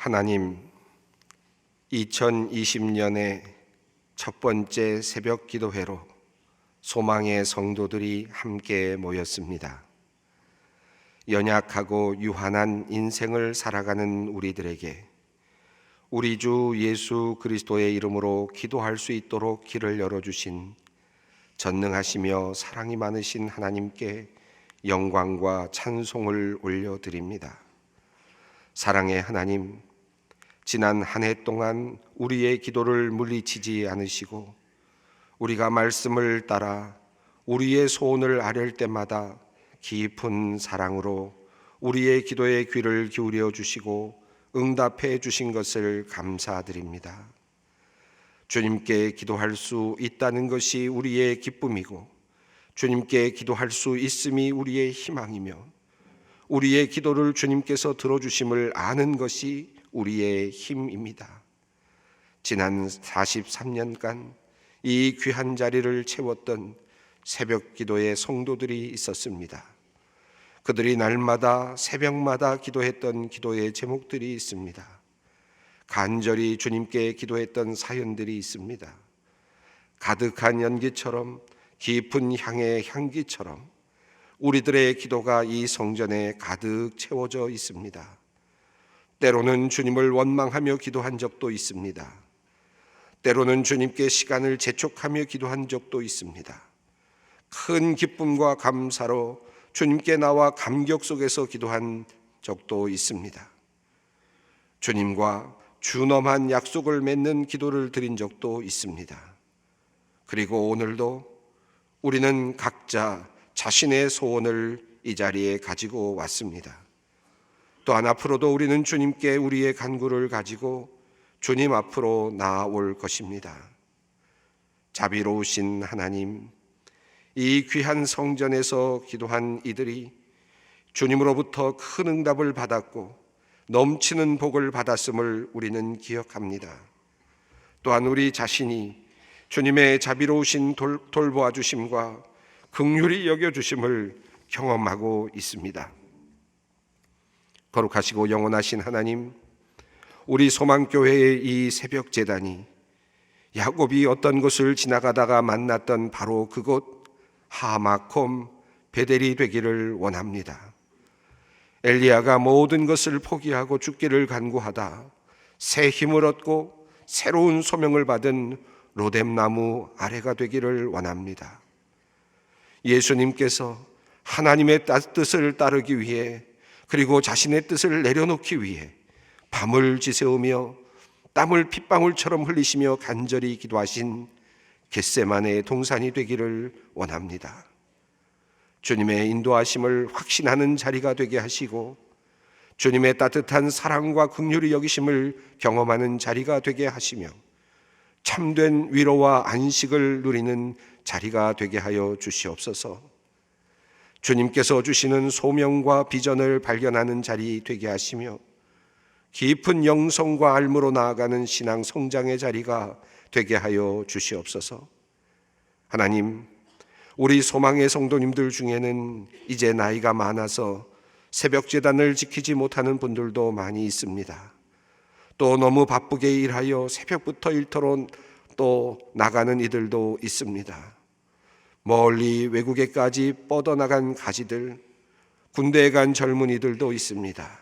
하나님, 2020년의 첫 번째 새벽 기도회로 소망의 성도들이 함께 모였습니다. 연약하고 유한한 인생을 살아가는 우리들에게 우리 주 예수 그리스도의 이름으로 기도할 수 있도록 길을 열어주신 전능하시며 사랑이 많으신 하나님께 영광과 찬송을 올려드립니다. 사랑의 하나님, 지난 한 해 동안 우리의 기도를 물리치지 않으시고 우리가 말씀을 따라 우리의 소원을 아뢰을 때마다 깊은 사랑으로 우리의 기도에 귀를 기울여 주시고 응답해 주신 것을 감사드립니다. 주님께 기도할 수 있다는 것이 우리의 기쁨이고 주님께 기도할 수 있음이 우리의 희망이며 우리의 기도를 주님께서 들어주심을 아는 것이 우리의 힘입니다. 지난 43년간 이 귀한 자리를 채웠던 새벽 기도의 성도들이 있었습니다. 그들이 날마다 새벽마다 기도했던 기도의 제목들이 있습니다. 간절히 주님께 기도했던 사연들이 있습니다. 가득한 연기처럼 깊은 향의 향기처럼 우리들의 기도가 이 성전에 가득 채워져 있습니다. 때로는 주님을 원망하며 기도한 적도 있습니다. 때로는 주님께 시간을 재촉하며 기도한 적도 있습니다. 큰 기쁨과 감사로 주님께 나와 감격 속에서 기도한 적도 있습니다. 주님과 준엄한 약속을 맺는 기도를 드린 적도 있습니다. 그리고 오늘도 우리는 각자 자신의 소원을 이 자리에 가지고 왔습니다. 또한 앞으로도 우리는 주님께 우리의 간구를 가지고 주님 앞으로 나아올 것입니다. 자비로우신 하나님, 이 귀한 성전에서 기도한 이들이 주님으로부터 큰 응답을 받았고 넘치는 복을 받았음을 우리는 기억합니다. 또한 우리 자신이 주님의 자비로우신 돌보아 주심과 긍휼히 여겨주심을 경험하고 있습니다. 거룩하시고 영원하신 하나님, 우리 소망교회의 이 새벽 제단이 야곱이 어떤 곳을 지나가다가 만났던 바로 그곳 하마콤 베델이 되기를 원합니다. 엘리야가 모든 것을 포기하고 죽기를 간구하다 새 힘을 얻고 새로운 소명을 받은 로뎀나무 아래가 되기를 원합니다. 예수님께서 하나님의 뜻을 따르기 위해 그리고 자신의 뜻을 내려놓기 위해 밤을 지새우며 땀을 핏방울처럼 흘리시며 간절히 기도하신 겟세마네 동산이 되기를 원합니다. 주님의 인도하심을 확신하는 자리가 되게 하시고 주님의 따뜻한 사랑과 긍휼히 여기심을 경험하는 자리가 되게 하시며 참된 위로와 안식을 누리는 자리가 되게 하여 주시옵소서. 주님께서 주시는 소명과 비전을 발견하는 자리 되게 하시며 깊은 영성과 알므로 나아가는 신앙 성장의 자리가 되게 하여 주시옵소서. 하나님, 우리 소망의 성도님들 중에는 이제 나이가 많아서 새벽 제단을 지키지 못하는 분들도 많이 있습니다. 또 너무 바쁘게 일하여 새벽부터 일터로 또 나가는 이들도 있습니다. 멀리 외국에까지 뻗어나간 가지들, 군대에 간 젊은이들도 있습니다.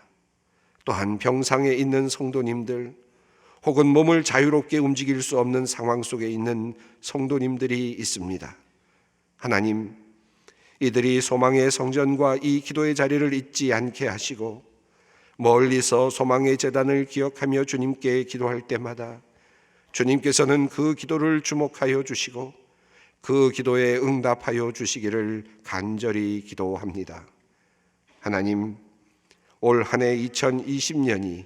또한 병상에 있는 성도님들, 혹은 몸을 자유롭게 움직일 수 없는 상황 속에 있는 성도님들이 있습니다. 하나님, 이들이 소망의 성전과 이 기도의 자리를 잊지 않게 하시고 멀리서 소망의 제단을 기억하며 주님께 기도할 때마다 주님께서는 그 기도를 주목하여 주시고 그 기도에 응답하여 주시기를 간절히 기도합니다. 하나님, 올 한 해 2020년이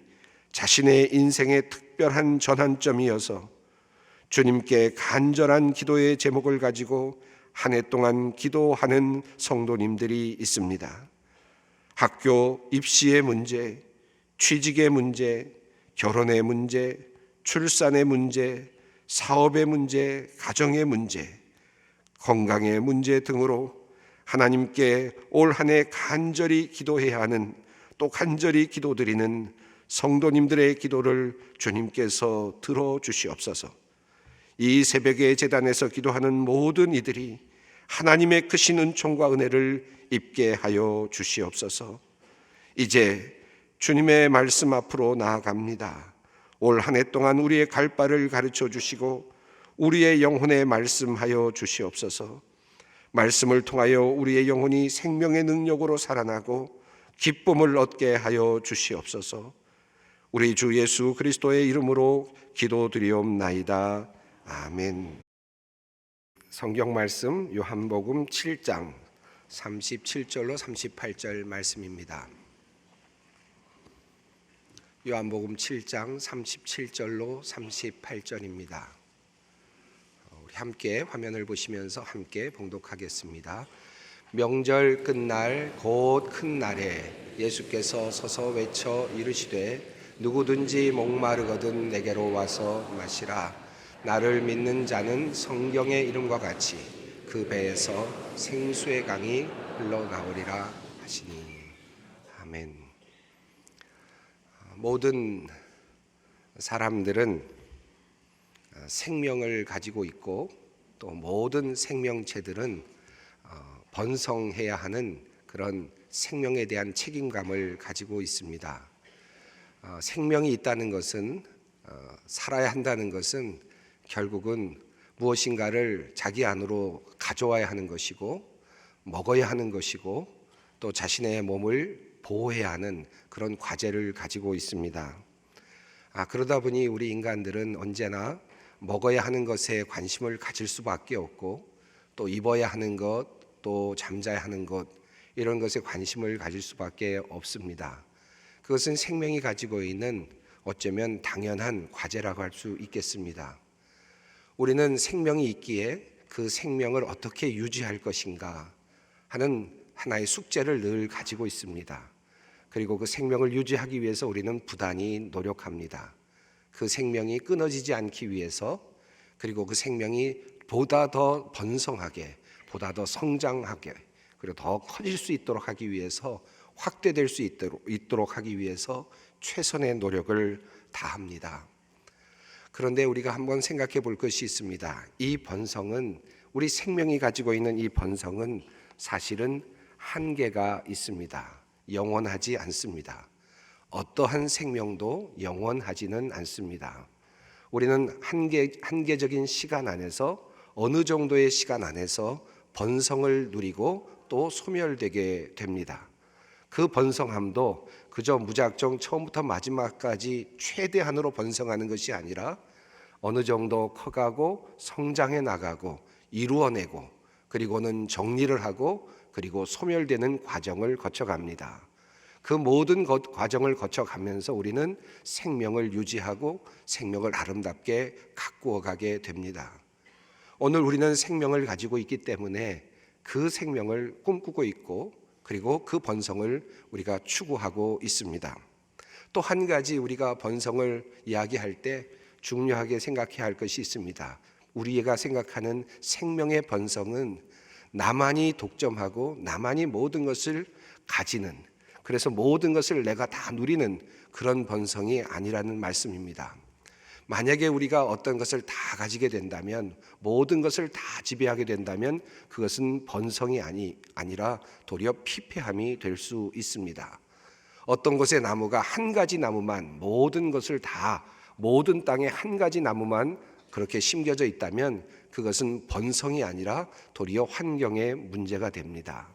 자신의 인생의 특별한 전환점이어서 주님께 간절한 기도의 제목을 가지고 한 해 동안 기도하는 성도님들이 있습니다. 학교 입시의 문제, 취직의 문제, 결혼의 문제, 출산의 문제, 사업의 문제, 가정의 문제, 건강의 문제 등으로 하나님께 올 한 해 간절히 기도해야 하는, 또 간절히 기도드리는 성도님들의 기도를 주님께서 들어주시옵소서. 이 새벽에 제단에서 기도하는 모든 이들이 하나님의 크신 은총과 은혜를 입게 하여 주시옵소서. 이제 주님의 말씀 앞으로 나아갑니다. 올 한 해 동안 우리의 갈 바를 가르쳐 주시고 우리의 영혼에 말씀하여 주시옵소서. 말씀을 통하여 우리의 영혼이 생명의 능력으로 살아나고 기쁨을 얻게 하여 주시옵소서. 우리 주 예수 그리스도의 이름으로 기도드리옵나이다. 아멘. 성경 말씀 요한복음 7장 37절로 38절 말씀입니다. 요한복음 7장 37절로 38절입니다. 우리 함께 화면을 보시면서 함께 봉독하겠습니다. 명절 끝날 곧 큰 날에 예수께서 서서 외쳐 이르시되 누구든지 목마르거든 내게로 와서 마시라. 나를 믿는 자는 성경의 이름과 같이 그 배에서 생수의 강이 흘러나오리라 하시니. 아멘. 모든 사람들은 생명을 가지고 있고 또 모든 생명체들은 번성해야 하는 그런 생명에 대한 책임감을 가지고 있습니다. 생명이 있다는 것은, 살아야 한다는 것은 결국은 무엇인가를 자기 안으로 가져와야 하는 것이고 먹어야 하는 것이고 또 자신의 몸을 보호해야 하는 그런 과제를 가지고 있습니다. 그러다 보니 우리 인간들은 언제나 먹어야 하는 것에 관심을 가질 수밖에 없고 또 입어야 하는 것, 또 잠자야 하는 것, 이런 것에 관심을 가질 수밖에 없습니다. 그것은 생명이 가지고 있는 어쩌면 당연한 과제라고 할 수 있겠습니다. 우리는 생명이 있기에 그 생명을 어떻게 유지할 것인가 하는 하나의 숙제를 늘 가지고 있습니다. 그리고 그 생명을 유지하기 위해서 우리는 부단히 노력합니다. 그 생명이 끊어지지 않기 위해서, 그리고 그 생명이 보다 더 번성하게, 보다 더 성장하게, 그리고 더 커질 수 있도록 하기 위해서, 확대될 수 있도록 하기 위해서 최선의 노력을 다합니다. 그런데 우리가 한번 생각해 볼 것이 있습니다. 이 번성은, 우리 생명이 가지고 있는 이 번성은 사실은 한계가 있습니다. 영원하지 않습니다. 어떠한 생명도 영원하지는 않습니다. 우리는 한계적인 시간 안에서, 어느 정도의 시간 안에서 번성을 누리고 또 소멸되게 됩니다. 그 번성함도 그저 무작정 처음부터 마지막까지 최대한으로 번성하는 것이 아니라 어느 정도 커가고 성장해 나가고 이루어내고 그리고는 정리를 하고 그리고 소멸되는 과정을 거쳐갑니다. 그 모든 과정을 거쳐가면서 우리는 생명을 유지하고 생명을 아름답게 가꾸어 가게 됩니다. 오늘 우리는 생명을 가지고 있기 때문에 그 생명을 꿈꾸고 있고 그리고 그 번성을 우리가 추구하고 있습니다. 또 한 가지 우리가 번성을 이야기할 때 중요하게 생각해야 할 것이 있습니다. 우리가 생각하는 생명의 번성은 나만이 독점하고 나만이 모든 것을 가지는, 그래서 모든 것을 내가 다 누리는 그런 번성이 아니라는 말씀입니다. 만약에 우리가 어떤 것을 다 가지게 된다면, 모든 것을 다 지배하게 된다면 그것은 번성이 아니라 도리어 피폐함이 될 수 있습니다. 어떤 곳의 나무가 한 가지 나무만, 모든 것을 다, 모든 땅에 한 가지 나무만 그렇게 심겨져 있다면 그것은 번성이 아니라 도리어 환경의 문제가 됩니다.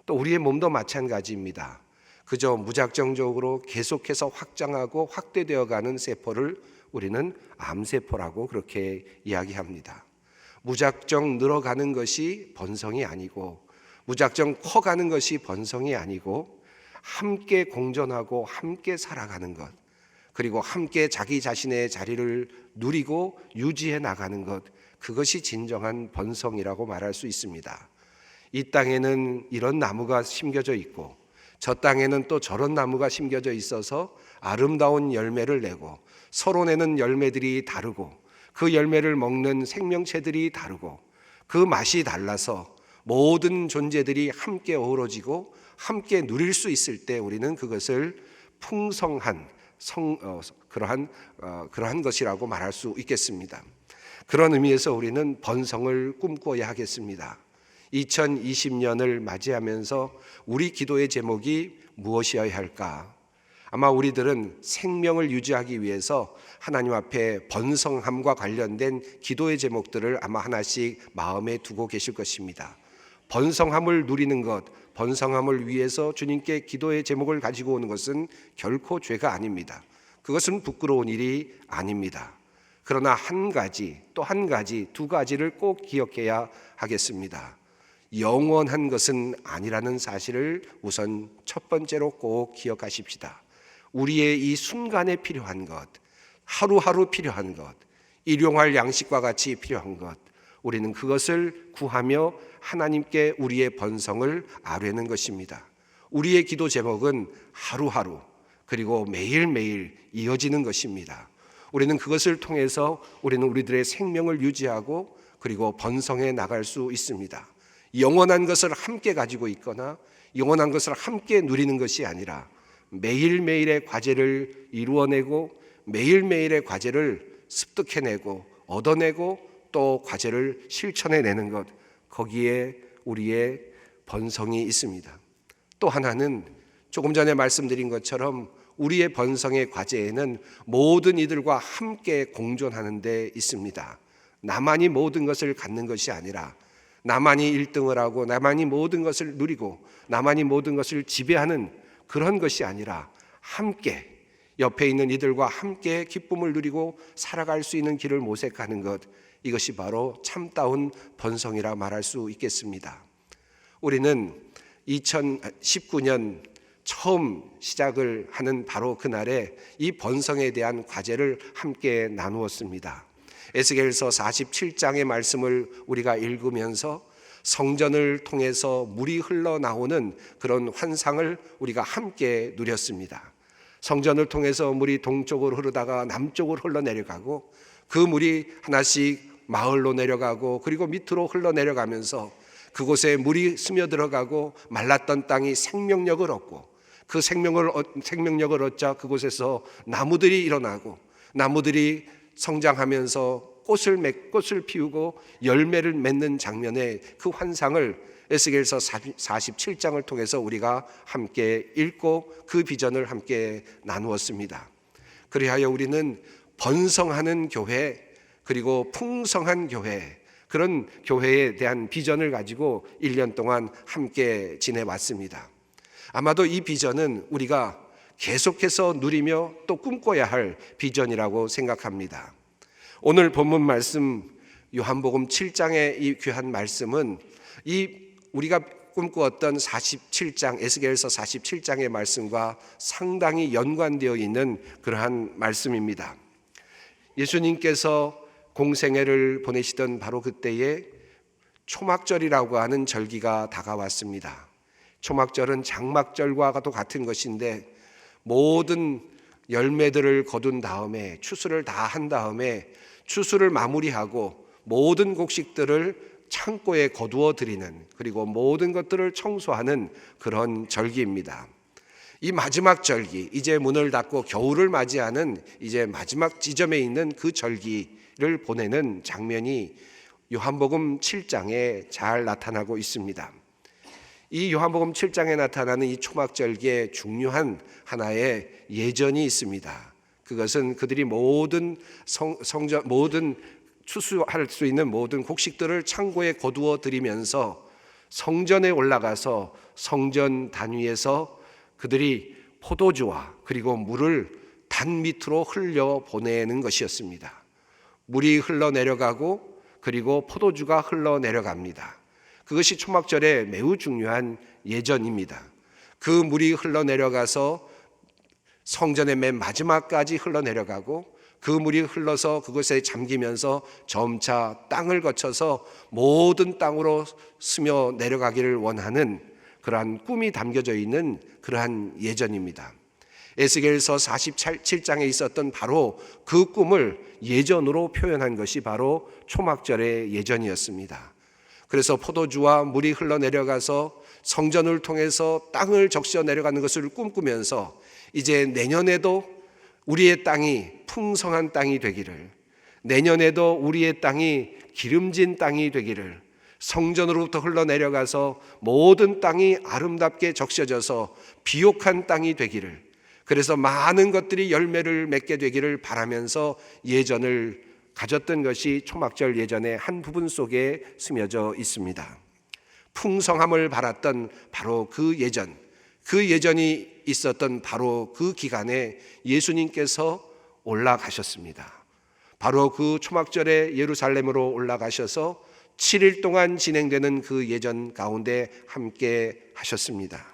또 우리의 몸도 마찬가지입니다. 그저 무작정적으로 계속해서 확장하고 확대되어가는 세포를 우리는 암세포라고 그렇게 이야기합니다. 무작정 늘어가는 것이 번성이 아니고, 무작정 커가는 것이 번성이 아니고, 함께 공존하고 함께 살아가는 것, 그리고 함께 자기 자신의 자리를 누리고 유지해 나가는 것, 그것이 진정한 번성이라고 말할 수 있습니다. 이 땅에는 이런 나무가 심겨져 있고 저 땅에는 또 저런 나무가 심겨져 있어서 아름다운 열매를 내고, 서로 내는 열매들이 다르고 그 열매를 먹는 생명체들이 다르고 그 맛이 달라서 모든 존재들이 함께 어우러지고 함께 누릴 수 있을 때 우리는 그것을 풍성한 그러한 것이라고 말할 수 있겠습니다. 그런 의미에서 우리는 번성을 꿈꿔야 하겠습니다. 2020년을 맞이하면서 우리 기도의 제목이 무엇이어야 할까? 아마 우리들은 생명을 유지하기 위해서 하나님 앞에 번성함과 관련된 기도의 제목들을 아마 하나씩 마음에 두고 계실 것입니다. 번성함을 누리는 것, 번성함을 위해서 주님께 기도의 제목을 가지고 오는 것은 결코 죄가 아닙니다. 그것은 부끄러운 일이 아닙니다. 그러나 한 가지, 또 한 가지, 두 가지를 꼭 기억해야 하겠습니다. 영원한 것은 아니라는 사실을 우선 첫 번째로 꼭 기억하십시다. 우리의 이 순간에 필요한 것, 하루하루 필요한 것, 일용할 양식과 같이 필요한 것, 우리는 그것을 구하며 하나님께 우리의 번성을 아뢰는 것입니다. 우리의 기도 제목은 하루하루 그리고 매일매일 이어지는 것입니다. 우리는 그것을 통해서 우리는 우리들의 생명을 유지하고 그리고 번성해 나갈 수 있습니다. 영원한 것을 함께 가지고 있거나 영원한 것을 함께 누리는 것이 아니라 매일매일의 과제를 이루어내고 매일매일의 과제를 습득해내고 얻어내고 또 과제를 실천해내는 것, 거기에 우리의 번성이 있습니다. 또 하나는 조금 전에 말씀드린 것처럼 우리의 번성의 과제에는 모든 이들과 함께 공존하는 데 있습니다. 나만이 모든 것을 갖는 것이 아니라 나만이 1등을 하고 나만이 모든 것을 누리고 나만이 모든 것을 지배하는 그런 것이 아니라 함께 옆에 있는 이들과 함께 기쁨을 누리고 살아갈 수 있는 길을 모색하는 것, 이것이 바로 참다운 번성이라 말할 수 있겠습니다. 우리는 2019년 처음 시작을 하는 바로 그날에 이 번성에 대한 과제를 함께 나누었습니다. 에스겔서 47장의 말씀을 우리가 읽으면서 성전을 통해서 물이 흘러나오는 그런 환상을 우리가 함께 누렸습니다. 성전을 통해서 물이 동쪽으로 흐르다가 남쪽으로 흘러내려가고 그 물이 하나씩 마을로 내려가고 그리고 밑으로 흘러내려가면서 그곳에 물이 스며들어가고 말랐던 땅이 생명력을 얻고 그 생명력을 얻자 그곳에서 나무들이 일어나고 나무들이 성장하면서 꽃을 피우고 열매를 맺는 장면의 그 환상을 에스겔서 47장을 통해서 우리가 함께 읽고 그 비전을 함께 나누었습니다. 그리하여 우리는 번성하는 교회 그리고 풍성한 교회, 그런 교회에 대한 비전을 가지고 1년 동안 함께 지내왔습니다. 아마도 이 비전은 우리가 계속해서 누리며 또 꿈꿔야 할 비전이라고 생각합니다. 오늘 본문 말씀 요한복음 7장의 이 귀한 말씀은 이 우리가 꿈꾸었던 47장 에스겔서 47장의 말씀과 상당히 연관되어 있는 그러한 말씀입니다. 예수님께서 공생애를 보내시던 바로 그때에 초막절이라고 하는 절기가 다가왔습니다. 초막절은 장막절과도 같은 것인데 모든 열매들을 거둔 다음에 추수를 다 한 다음에 추수를 마무리하고 모든 곡식들을 창고에 거두어 드리는, 그리고 모든 것들을 청소하는 그런 절기입니다. 이 마지막 절기, 이제 문을 닫고 겨울을 맞이하는 이제 마지막 지점에 있는 그 절기를 보내는 장면이 요한복음 7장에 잘 나타나고 있습니다. 이 요한복음 7장에 나타나는 이 초막절기에 중요한 하나의 예전이 있습니다. 그것은 그들이 모든 모든 추수할 수 있는 모든 곡식들을 창고에 거두어 들이면서 성전에 올라가서 성전 단위에서 그들이 포도주와 그리고 물을 단 밑으로 흘려 보내는 것이었습니다. 물이 흘러내려가고 그리고 포도주가 흘러내려갑니다. 그것이 초막절에 매우 중요한 예전입니다. 그 물이 흘러내려가서 성전의 맨 마지막까지 흘러내려가고 그 물이 흘러서 그곳에 잠기면서 점차 땅을 거쳐서 모든 땅으로 스며 내려가기를 원하는 그러한 꿈이 담겨져 있는 그러한 예전입니다. 에스겔서 47장에 있었던 바로 그 꿈을 예전으로 표현한 것이 바로 초막절의 예전이었습니다. 그래서 포도주와 물이 흘러내려가서 성전을 통해서 땅을 적셔 내려가는 것을 꿈꾸면서 이제 내년에도 우리의 땅이 풍성한 땅이 되기를, 내년에도 우리의 땅이 기름진 땅이 되기를, 성전으로부터 흘러내려가서 모든 땅이 아름답게 적셔져서 비옥한 땅이 되기를, 그래서 많은 것들이 열매를 맺게 되기를 바라면서 예전을 가졌던 것이 초막절 예전의 한 부분 속에 스며져 있습니다. 풍성함을 바랐던 바로 그 예전이 있었던 바로 그 기간에 예수님께서 올라가셨습니다. 바로 그 초막절에 예루살렘으로 올라가셔서 7일 동안 진행되는 그 예전 가운데 함께 하셨습니다.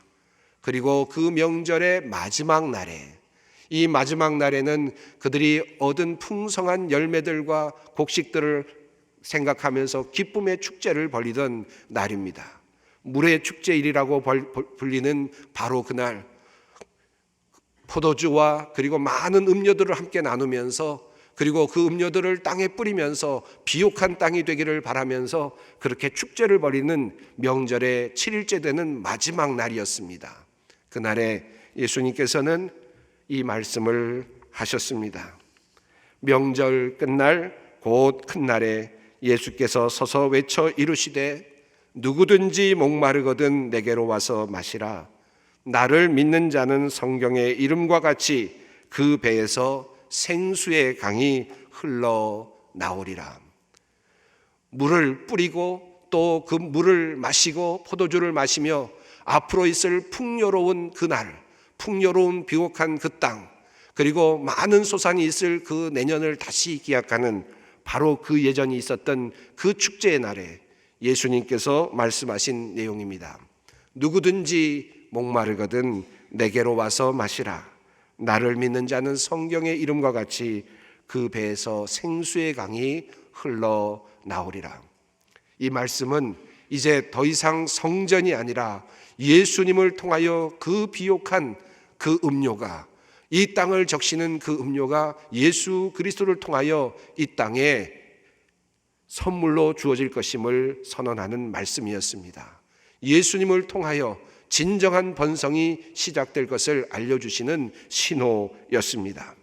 그리고 그 명절의 마지막 날에, 이 마지막 날에는 그들이 얻은 풍성한 열매들과 곡식들을 생각하면서 기쁨의 축제를 벌이던 날입니다. 물의 축제일이라고 불리는 바로 그날, 포도주와 그리고 많은 음료들을 함께 나누면서, 그리고 그 음료들을 땅에 뿌리면서 비옥한 땅이 되기를 바라면서 그렇게 축제를 벌이는 명절의 7일째 되는 마지막 날이었습니다. 그날에 예수님께서는 이 말씀을 하셨습니다. 명절 끝날 곧 큰 날에 예수께서 서서 외쳐 이르시되 누구든지 목마르거든 내게로 와서 마시라. 나를 믿는 자는 성경의 이름과 같이 그 배에서 생수의 강이 흘러나오리라. 물을 뿌리고 또 그 물을 마시고 포도주를 마시며 앞으로 있을 풍요로운 그날, 풍요로운 비옥한 그 땅, 그리고 많은 소산이 있을 그 내년을 다시 기약하는 바로 그 예전이 있었던 그 축제의 날에 예수님께서 말씀하신 내용입니다. 누구든지 목마르거든 내게로 와서 마시라. 나를 믿는 자는 성경의 이름과 같이 그 배에서 생수의 강이 흘러나오리라. 이 말씀은 이제 더 이상 성전이 아니라 예수님을 통하여 그 비옥한 그 음료가, 이 땅을 적시는 그 음료가 예수 그리스도를 통하여 이 땅에 선물로 주어질 것임을 선언하는 말씀이었습니다. 예수님을 통하여 진정한 번성이 시작될 것을 알려주시는 신호였습니다.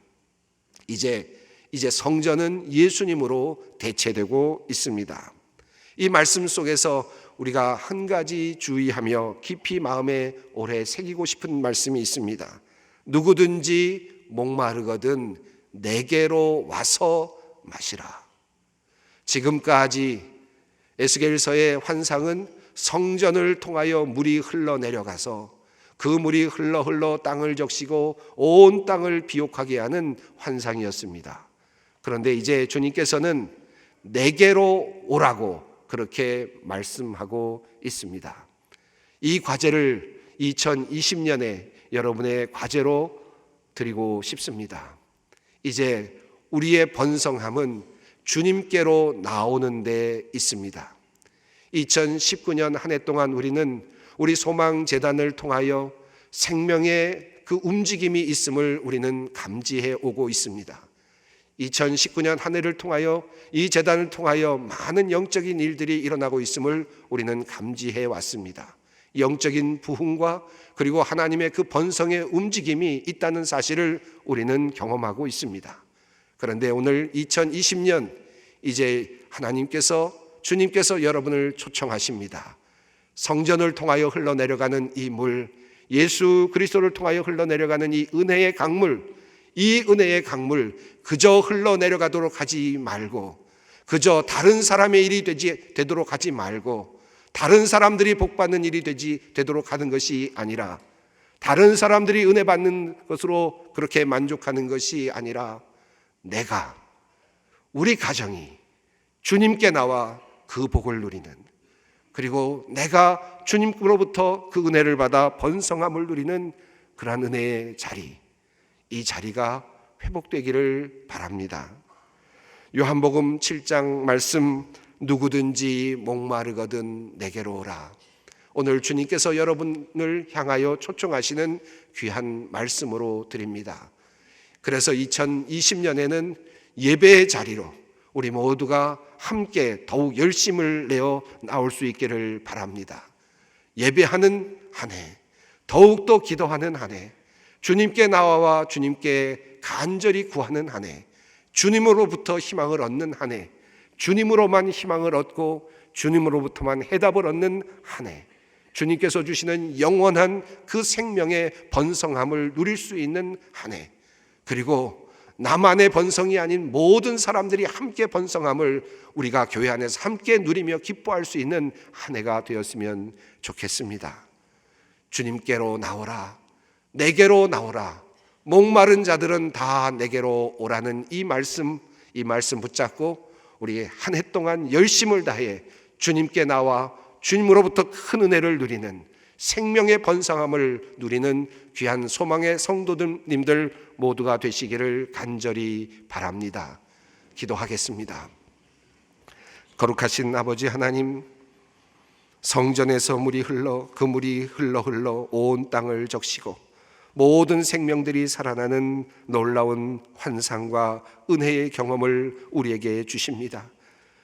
이제 성전은 예수님으로 대체되고 있습니다. 이 말씀 속에서 우리가 한 가지 주의하며 깊이 마음에 오래 새기고 싶은 말씀이 있습니다. 누구든지 목마르거든 내게로 와서 마시라. 지금까지 에스겔서의 환상은 성전을 통하여 물이 흘러내려가서 그 물이 흘러 땅을 적시고 온 땅을 비옥하게 하는 환상이었습니다. 그런데 이제 주님께서는 내게로 오라고 그렇게 말씀하고 있습니다. 이 과제를 2020년에 여러분의 과제로 드리고 싶습니다. 이제 우리의 번성함은 주님께로 나오는 데 있습니다. 2019년 한 해 동안 우리는 우리 소망재단을 통하여 생명의 그 움직임이 있음을 우리는 감지해 오고 있습니다. 2019년 한 해를 통하여 이 재단을 통하여 많은 영적인 일들이 일어나고 있음을 우리는 감지해 왔습니다. 영적인 부흥과 그리고 하나님의 그 번성의 움직임이 있다는 사실을 우리는 경험하고 있습니다. 그런데 오늘 2020년 이제 주님께서 여러분을 초청하십니다. 성전을 통하여 흘러내려가는 이 물, 예수 그리스도를 통하여 흘러내려가는 이 은혜의 강물, 이 은혜의 강물 그저 흘러내려가도록 하지 말고, 그저 다른 사람의 일이 되도록 하지 말고, 다른 사람들이 복받는 일이 되도록 하는 것이 아니라, 다른 사람들이 은혜 받는 것으로 그렇게 만족하는 것이 아니라, 우리 가정이 주님께 나와 그 복을 누리는, 그리고 내가 주님으로부터 그 은혜를 받아 번성함을 누리는 그러한 은혜의 자리, 이 자리가 회복되기를 바랍니다. 요한복음 7장 말씀, 누구든지 목마르거든 내게로 오라. 오늘 주님께서 여러분을 향하여 초청하시는 귀한 말씀으로 드립니다. 그래서 2020년에는 예배의 자리로 우리 모두가 함께 더욱 열심을 내어 나올 수 있기를 바랍니다. 예배하는 한 해, 더욱더 기도하는 한 해, 주님께 나와 주님께 간절히 구하는 한 해, 주님으로부터 희망을 얻는 한 해, 주님으로만 희망을 얻고 주님으로부터만 해답을 얻는 한 해, 주님께서 주시는 영원한 그 생명의 번성함을 누릴 수 있는 한 해, 그리고 나만의 번성이 아닌 모든 사람들이 함께 번성함을 우리가 교회 안에서 함께 누리며 기뻐할 수 있는 한 해가 되었으면 좋겠습니다. 주님께로 나오라, 내게로 나오라, 목마른 자들은 다 내게로 오라는 이 말씀 붙잡고 우리 한 해 동안 열심을 다해 주님께 나와 주님으로부터 큰 은혜를 누리는, 생명의 번성함을 누리는 귀한 소망의 성도님들 모두가 되시기를 간절히 바랍니다. 기도하겠습니다. 거룩하신 아버지 하나님, 성전에서 물이 흘러 그 물이 흘러 온 땅을 적시고 모든 생명들이 살아나는 놀라운 환상과 은혜의 경험을 우리에게 주십니다.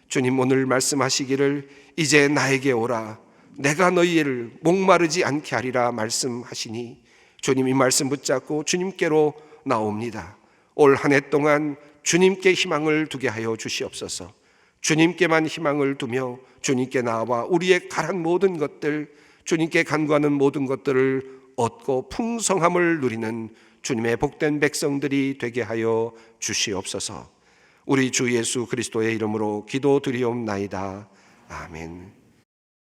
주님, 오늘 말씀하시기를 이제 나에게 오라, 내가 너희를 목마르지 않게 하리라 말씀하시니 주님, 이 말씀 붙잡고 주님께로 나옵니다. 올 한 해 동안 주님께 희망을 두게 하여 주시옵소서. 주님께만 희망을 두며 주님께 나와 우리의 가란 모든 것들, 주님께 간구하는 모든 것들을 얻고 풍성함을 누리는 주님의 복된 백성들이 되게 하여 주시옵소서. 우리 주 예수 그리스도의 이름으로 기도드리옵나이다. 아멘.